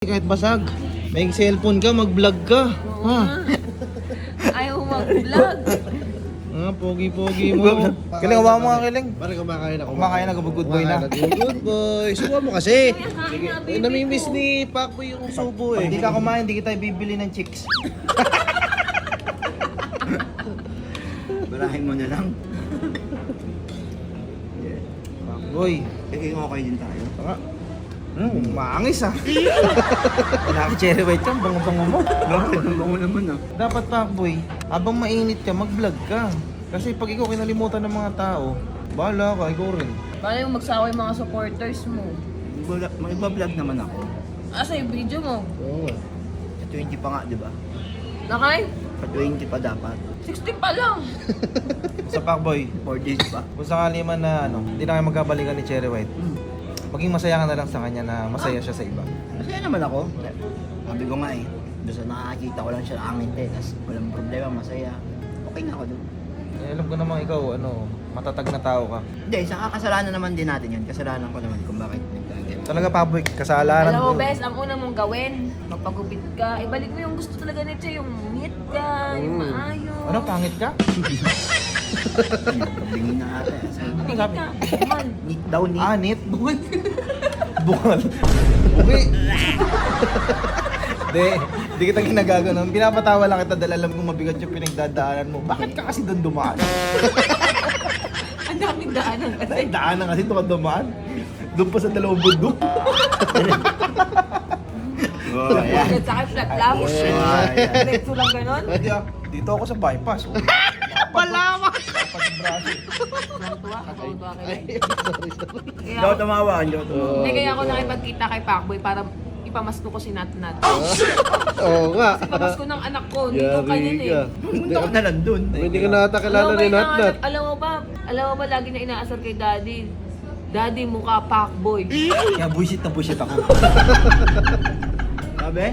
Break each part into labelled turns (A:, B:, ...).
A: Kahit basag, may cellphone ka, mag-vlog ka. Ha?
B: Ayaw mag-vlog.
A: Pogi-pogi mo. Kiling, hawa mo nga kiling.
C: Parang kumakain ako.
A: Kumakain na, good boy na.
C: Good boy. Subuhan mo kasi.
B: Sige,
C: Namimiss ni Pacboy yung subo
A: Pag
C: eh.
A: hindi ka kumain, hindi kita bibili ng chicks.
D: Barahin mo na lang.
A: Boy,
D: Okay din tayo.
A: maangis ah. Wala ka cherry white yan, bango-bango mo.
D: Bakit? Ang bango naman ah.
A: Dapat Pacboy, habang mainit ka, mag-vlog ka. Kasi pag ikaw kinalimutan ng mga tao, bahala ka, ikaw rin.
B: Paano yung magsawa yung mga supporters mo?
D: Mag-vlog naman ako.
B: Asa yung video mo?
C: Oo nga.
D: Sa 20 pa nga, di ba?
B: Nakay?
D: Sa 20 pa dapat.
B: 60 pa lang.
A: Sa Pacboy,
D: 4 days pa.
A: kung sakali man na hindi na kayo magkabalikan ni Cherry White, maging masaya ka na lang sa kanya na masaya siya sa iba.
D: Masaya naman ako. Sabi ko nga eh. Doon sa nakakita ko lang siya angin eh. Tapos walang problema, masaya. Okay na ako doon.
A: Alam ko namang ikaw, matatag na tao ka.
D: Hindi, sa kasalanan naman din natin yan. Kasalanan ko naman kung bakit nagkagaya.
A: Talaga Pacboy, kasalanan
B: Alam mo,
A: ko.
B: best, ang una mong gawin, magpagupit ka. Ibalik mo yung gusto talaga nito, yung neat ka, yung maayos.
A: Ano, pangit ka?
D: Kabingin na ata.
A: Ano sabi?
B: Man.
D: Neat daw, neat.
A: Anit? Bukal. Bukal. Buki. Di kita ginagaganon. Pinapatawa lang kita dahil alam kong mabigat yung pinagdadaanan mo. Bakit ka kasi doon dumaan?
B: Ang daming daanan kasi.
A: Dahil daanan kasi doon ka dumaan. Doon pa sa dalawang bundok.
D: Oh, ayan.
B: At saka flat lang.
D: ayan.
B: Diretso lang ganon.
A: Pwede ah. Dito ako sa bypass.
C: Palawak!
A: Dapat yung braso.
B: Natuwa ka
C: Ay,
B: kaya.
D: Hindi ako tumawa. Hindi ako tumawa.
B: Hindi kaya ako nakipagkita kay Pacboy para ipamasko ko si Nat Nat.
C: Oo nga.
B: Pamasko ng anak ko, dito ka
C: Yari
B: din eh.
C: ka.
D: Punta ko na lang doon.
C: Hindi ka nata kilala ni Natnat.
B: Alam mo ba lagi na inaasar kay Daddy? Daddy, mukha Pacboy.
A: Kaya buisit na buisit ako.
D: Sabi?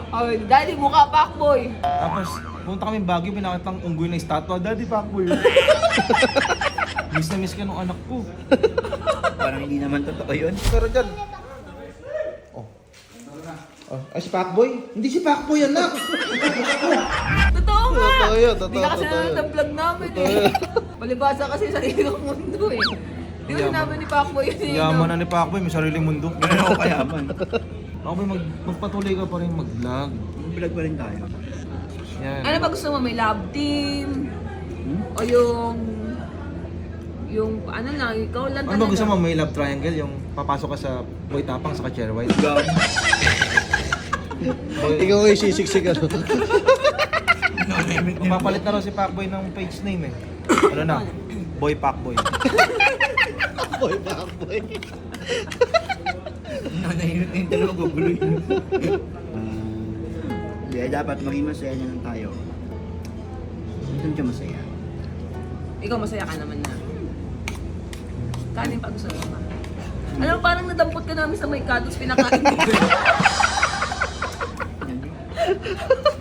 B: Ay, Daddy, mukha Pacboy.
A: Tapos, punta kami Baguio, pinakitang unggoy na estatwa. Daddy Pacboy. Miss na miss ka nung anak ko.
D: Parang hindi naman totoo yun.
A: Pero dyan. Ay, si Pacboy? Hindi si Pacboy, anak!
B: Totoo nga!
C: Totoo yun, totoo,
B: Hindi na kasi
C: totoo
B: nanonood
C: yun.
B: ng vlog namin eh. Palibasa kasi sa ilang mundo eh. Di ba
A: Yaman.
B: sinabi ni Pacboy yun eh?
A: Yaman na ni Pacboy, may sariling mundo.
D: Ganun ako kayaman.
A: Pacboy, magpatuloy ka pa rin mag-vlog.
D: Vlog pa rin tayo.
A: Yan.
B: Ano ba gusto mo? May love team? O yung ano lang, ikaw lang
A: Ano ba gusto mo? May love triangle? Yung papasok ka sa Boy Tapang sa Cherry White?
D: Gab.
C: Ikaw ay sisiksik ano.
A: Mapapalit na raw si Pacboy ng page name eh. Ano na? Boy Pacboy.
C: Boy, Pacboy.
D: Yung dalawa guguloy. Hindi, dapat maging masaya na lang tayo. Doon siya masaya.
B: Ikaw masaya ka naman na. Kanin pa gusto mo ba? Alam mo, parang nadampot ka namin sa may kados, pinakain dito.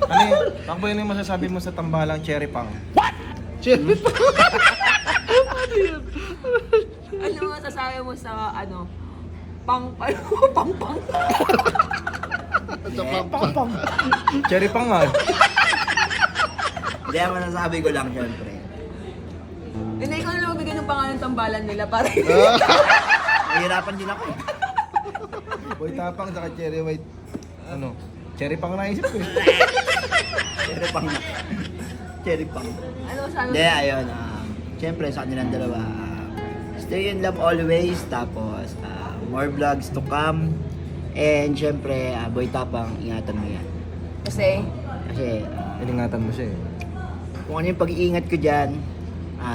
A: Ano yun? Pacboy, ano yung masasabi mo sa tambalang Cherry Pang?
C: Cherry pa.
B: Ano mo masasabi mo sa ano? Pang.
A: Pang. Cherry Pang nga.
D: Hindi, ang masasabi ko lang syempre.
B: Hindi, ikaw na lang magbigay ng pangalan ng tambalan nila para
D: Nahihirapan din ako eh.
A: Boy Tapang sa Cherry White. Ano? Cherry Pang naisip ko eh.
D: Cherry pang na. Cherry pang.
B: ano masabi mo?
D: Hindi, ayun. Syempre sa kanilang dalawa. Stay in love always. Tapos, more vlogs to come. And syempre, Boy Tapang, ingatan mo yan.
B: Kasi,
D: Kasi,
A: Iningatan mo siya eh.
D: kung ano yung pag-iingat ko dyan,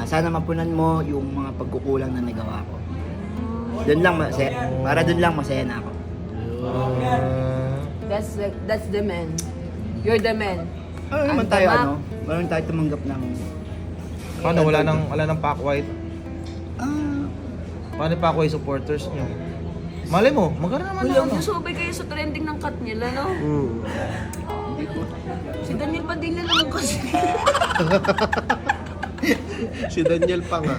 D: sana mapunan mo yung mga pagkukulang na nagawa ko. Doon lang masaya, para doon lang masaya na ako.
B: that's the man. You're the man.
D: Ano naman
B: Ang
D: tayo,
B: tama.
D: ano? Meron tayo tumanggap ng...
A: Paano? Wala nang Pac White?
D: Ah,
A: Paano yung Pac White supporters nyo? Mali mo, magkaroon naman
B: Kulang
A: ano.
B: yung subay kayo sa trending ng cut nila, no?
D: hindi ko.
B: Si Daniel Padilla naman kasi.
C: Si Daniel pa nga.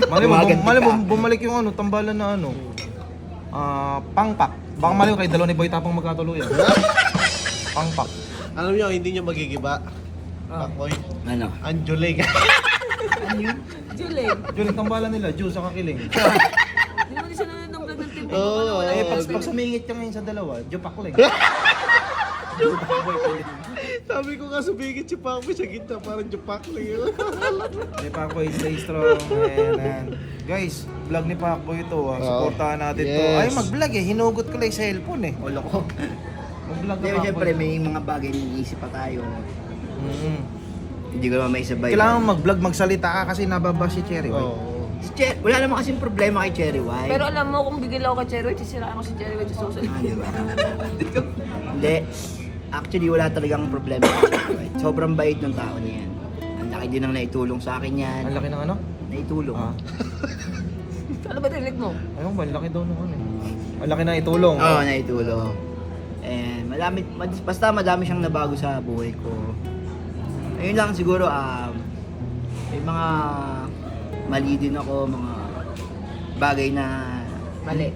A: Mali mo,
D: Tumagan
A: mali mo,
D: ka.
A: bumalik yung tambalan na Pangpak. Baka mali kay dalawa ni Boy Tapang magkatuluyan. Pangpak.
C: Alam niyo, hindi niyo magigiba. Pakboy.
D: Ano?
C: Anjuling.
D: Ano yun?
B: Julie,
A: Yun ang tambalan nila, Juice sa kakiling.
B: hindi mo din siya nanonood ng vlog ng TV.
C: Oo.
A: Eh, pag sumingit ka ngayon sa dalawa, Jupakling.
C: Sabi ko nga sumigit si Pakboy sa gitna, parang jupakling yun.
A: Ni Pakboy, stay strong. And, guys, vlog ni Pakboy ito. Supportahan natin to.
C: Yes.
A: Ay, mag-vlog eh. Hinugot ko lang yung cellphone eh.
D: Ulo ko.
A: Mag-vlog
D: Hindi,
A: ka,
D: syempre
A: Pakboy.
D: may mga bagay na iniisip pa tayo. Hindi ko naman maisabay.
A: Kailangan mag-vlog, magsalita ka kasi nababa si Cherry White.
C: Oo.
D: Wala naman kasing problema kay Cherry White.
B: Pero alam mo, kung bigil ako kay Cherry White, sisiraan ko si Cherry White sa social
D: Ah,
B: media.
D: di ba? Hindi. Actually, wala talagang problema kay Cherry White. Sobrang bait ng tao niyan. Ang laki din ang naitulong sa akin yan.
A: Ang laki ng ano?
D: Naitulong.
A: Ah.
B: Ano ba dinig mo?
A: Ayun ba, ang laki daw nung ano eh. Ang laki na itulong.
D: Oo, naitulong. And basta madami siyang nabago sa buhay ko. Ayun lang siguro, may mga mali din ako, mga bagay na
B: Mali.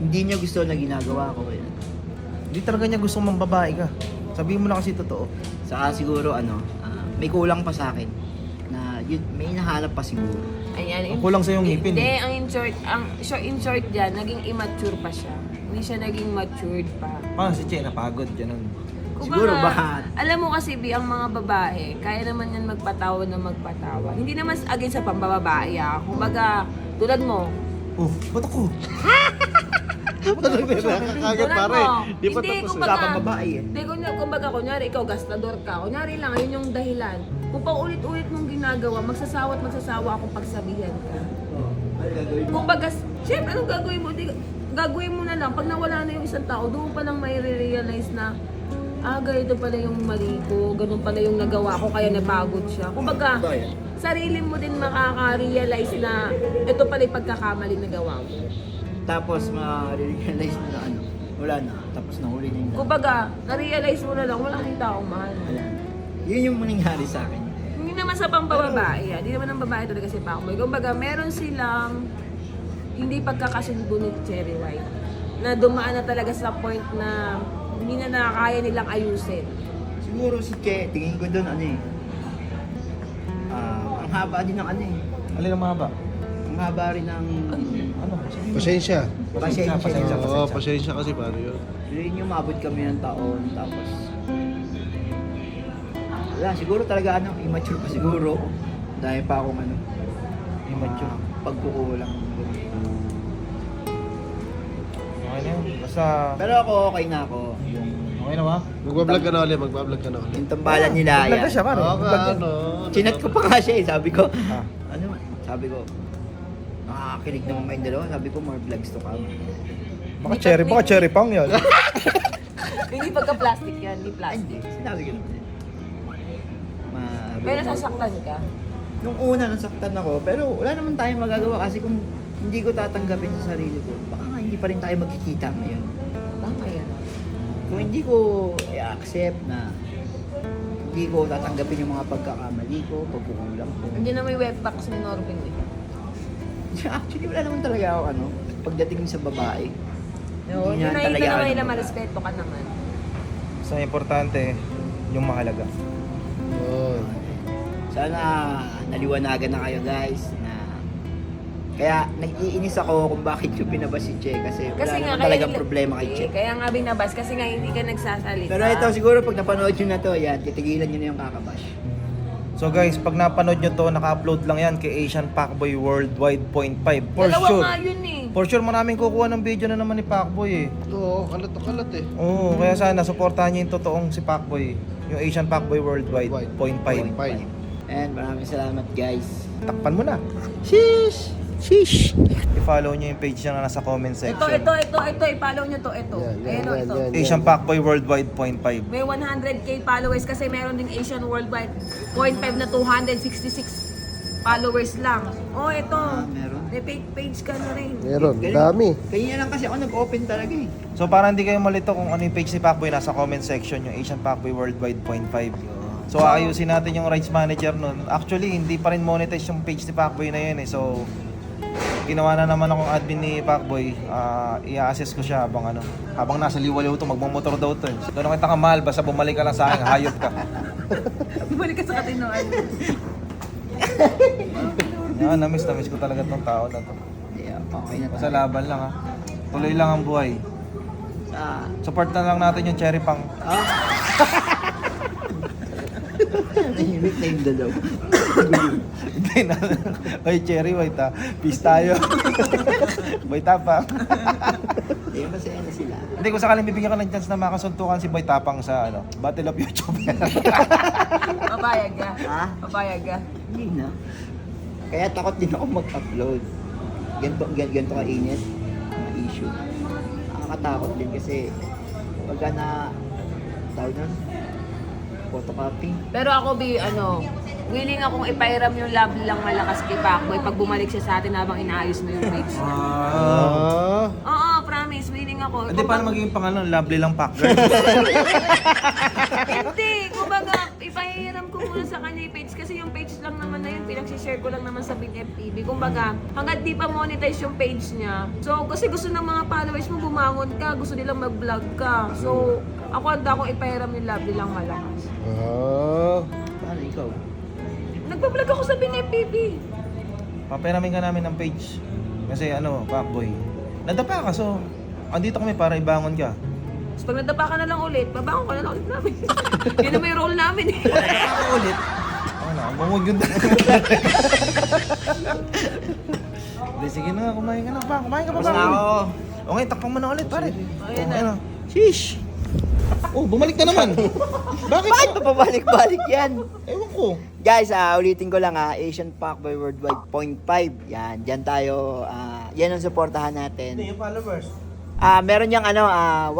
D: hindi niya gusto na ginagawa ko. Yun.
A: Hindi talaga niya gustong mambabae ka. Sabihin mo na kasi totoo.
D: Saka siguro may kulang pa sa akin na may hinahanap pa siguro.
B: Ayan,
A: Ang kulang sa iyong ngipin
B: Hindi,
A: eh.
B: ang in short dyan, naging immature pa siya. Hindi siya naging matured pa.
A: Parang si Che, napagod, ganun.
D: Siguro
B: Kumbaga,
D: ba?
B: alam mo kasi, Bi, ang mga babae, kaya naman yan magpatawa na magpatawa. Hindi naman against sa pambababae, Kumbaga, tulad mo,
A: Ba't ako?
C: Nakakagat
B: tulad
C: pare.
B: mo.
C: Di pa
B: Hindi,
C: tapos eh.
B: kumbaga,
D: Kapag babae eh.
B: Hindi, kumbaga, kunyari, ikaw gastador ka. Kunyari lang, yun yung dahilan. Kung paulit-ulit mong ginagawa, magsasawa at magsasawa akong pagsabihan ka. Kumbaga, syempre, anong gagawin mo? Gagawin mo na lang. Pag nawala na yung isang tao, doon pa lang may realize na, ganito pala yung mali ko, ganun pala yung nagawa ko, kaya napagod siya. Kumbaga, sarili mo din makaka-realize na ito pala yung pagkakamali na gawa mo.
D: Tapos ma-realize mo na wala na. Tapos nahuli na yung
B: Kumbaga, na-realize mo na lang, wala kang taong mahal.
D: wala na. Yun yung nangyari sa akin.
B: Hindi naman sa pambababae, Hindi naman ang babae talaga si Pacboy. Kumbaga, meron silang hindi pagkakasundo ni Cherry White na dumaan na talaga sa point na hindi na nakakaya nilang ayusin.
D: Siguro si Che, tingin ko doon ang haba din ng
A: Alin ang mahaba?
D: Ang haba rin ng
A: Ano? Sabihin mo.
C: Pasensya.
A: Pasensya.
C: Oo, pasensya kasi paano yun.
D: yun yung maabot kami ng taon. Tapos wala, siguro talaga immature pa siguro. Dahil pa akong
A: Immature.
D: pagkukulang.
A: Okay na yun. Basta,
D: Pero ako okay na ako.
A: okay na ba?
C: Magbablog ka na ulit, magbablog ka na ulit.
D: Yung tambalan nila.
A: Vlog na
D: yan.
A: siya, pare.
C: Oo
A: Vlog
C: ka,
A: yan.
C: ano.
D: Chinat ko pa nga siya sabi ko.
A: Ah.
D: Sabi ko, nakakakilig naman kayong dalawa. Sabi ko, more vlogs to come.
A: Baka cherry pang yan.
B: Hindi pagka-plastic yan, hindi
D: Ay,
B: plastic.
D: hindi. Sinabi ko naman.
B: Pero nasasaktan ka.
D: Nung una, nasaktan ako. Pero wala naman tayong magagawa kasi kung hindi ko tatanggapin sa sarili ko, baka nga hindi pa rin tayo magkikita ngayon.
B: Tama yan.
D: Kung hindi ko i-accept na hindi ko tatanggapin yung mga pagkakamali ko, pagkukulang ko.
B: Hindi na may webpack ni Norbin eh.
D: Actually, wala naman talaga ako pagdating sa babae.
B: No,
D: Hindi
B: yun
D: na
B: na
D: talaga
B: naman
D: ako
B: nila
D: ng
B: marespeto ka naman.
A: Basta importante, yung mahalaga.
C: Oo.
D: Sana naliwanagan na kayo guys na kaya nag-iinis ako kung bakit yung pinabas si Che kasi wala naman talagang problema kay Che.
B: Kaya nga binabas kasi nga hindi ka nagsasalita.
D: Pero ito siguro pag napanood nyo na to, yan, titigilan nyo na yung kakabash.
A: So guys, pag napanood nyo to, naka-upload lang yan kay Asian Pacboy Worldwide .5. For
B: Dalawa
A: sure.
B: nga yun eh.
A: For sure, maraming kukuha ng video na naman ni Pacboy eh.
C: Oo, kalat na kalat eh.
A: Oo, kaya sana supportahan niyo yung totoong si Pacboy. Yung Asian Pacboy Worldwide .5.
C: Fine.
D: And maraming salamat guys.
A: Takpan mo na.
D: Sheesh! Sheesh!
A: I-follow niyo yung page niya na nasa comment section.
B: Ito, i-follow nyo to, ito.
C: Yan,
B: Ayan o,
C: yan,
B: ito.
C: yan.
A: Asian Pacboy Worldwide .5.
B: May 100k followers kasi meron ding Asian Worldwide 0.5 na 266 followers lang. Oh, ito.
D: Meron.
B: May fake page ka na rin.
C: Meron,
D: Galing.
C: dami.
D: Kaya lang kasi ako nag-open talaga eh.
A: So para hindi kayo malito kung ano yung page ni Pacboy, nasa comment section yung Asian Pacboy Worldwide .5. So ayusin natin yung rights manager nun. Actually, hindi pa rin monetize yung page ni Pacboy na yun eh. So Ginawa na naman akong admin ni Pacboy. I-assess ko siya habang nasa liwaliw to, magmamotor daw to. Gano'n kita kamahal, basta bumalik ka lang sa akin, hayop ka.
B: Bumalik ka sa katinoan.
A: Yan, na-miss ko talaga tong tao na to.
D: Yeah, okay na
A: Basta
D: tayo.
A: laban lang ha. Tuloy lang ang buhay.
D: Ah,
A: Support na lang natin yung Cherry Pang.
D: nahimik na yung dalaw.
A: Hindi na. Oy, Cherry, wait ha. Peace tayo. Boy Tapang.
D: Eh, masaya na sila.
A: Hindi, kung sakaling bibigyan ka ng chance na makasuntukan si Boy Tapang sa Battle of YouTube.
B: Papayag ka.
D: Ha?
B: Papayag ka.
D: Hindi na. Kaya takot din ako mag-upload. Ganito kainit. Mga issue. Nakakatakot din kasi pagka na tawag na photocopy.
B: Pero ako, willing akong ipairam yung love lang malakas kay Pacboy pag bumalik siya sa atin habang inaayos mo yung page. Oo, promise, willing ako.
A: Hindi, paano magiging pangalan? Lovely lang Pac Girl.
B: Hindi, kumbaga, ipahiram ko muna sa kanya yung page kasi yung page lang naman na yun, pinagsishare ko lang naman sa Big FPV. Kumbaga, hanggat di pa monetize yung page niya. So, kasi gusto ng mga followers mo bumangon ka, gusto nilang mag-vlog ka. So, ako handa akong ipahiram yung lovely lang malakas.
D: Paano ikaw?
B: Nagpa-vlog ako sa Big FPV.
A: Paperamin ka namin ng page. Kasi Pacboy. Nadapa ka, so andito kami para ibangon ka.
B: Tapos pag nadapa ka na lang ulit, babangon ka na lang ulit namin. Yun na may role namin eh.
A: Ako ulit. Ang bungog yun. Hindi, sige na, kumain ka na pa. Kumain ka pa
D: Basta
A: ba?
D: ako.
A: Okay, takpang mo na ulit, pare.
B: Ayan na.
A: Sheesh! Oh, bumalik na naman. Bakit?
D: Bakit pa pabalik-balik yan?
A: Ewan ko.
D: Guys, ulitin ko lang Asian Pacboy Worldwide 0.5. Yan, dyan tayo. Yan ang supportahan natin.
A: Yung followers.
D: Meron niyang 100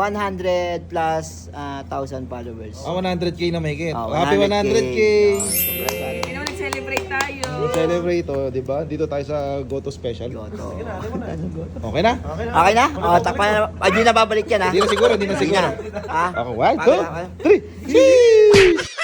D: plus 1,000 followers.
A: 100k na may kit.
D: Ah,
A: Happy 100k!
D: Sobrang sorry.
B: Hindi naman nag-celebrate tayo.
C: Celebrate, di ba? Dito tayo sa Goto Special.
D: Goto.
A: Okay na?
D: Okay na? Takpan na. Hindi na babalik yan ha?
A: Hindi na siguro, hindi na siguro.
D: Ha?
C: Okay, 1, 2,
D: Okay.
C: 3. Sheesh!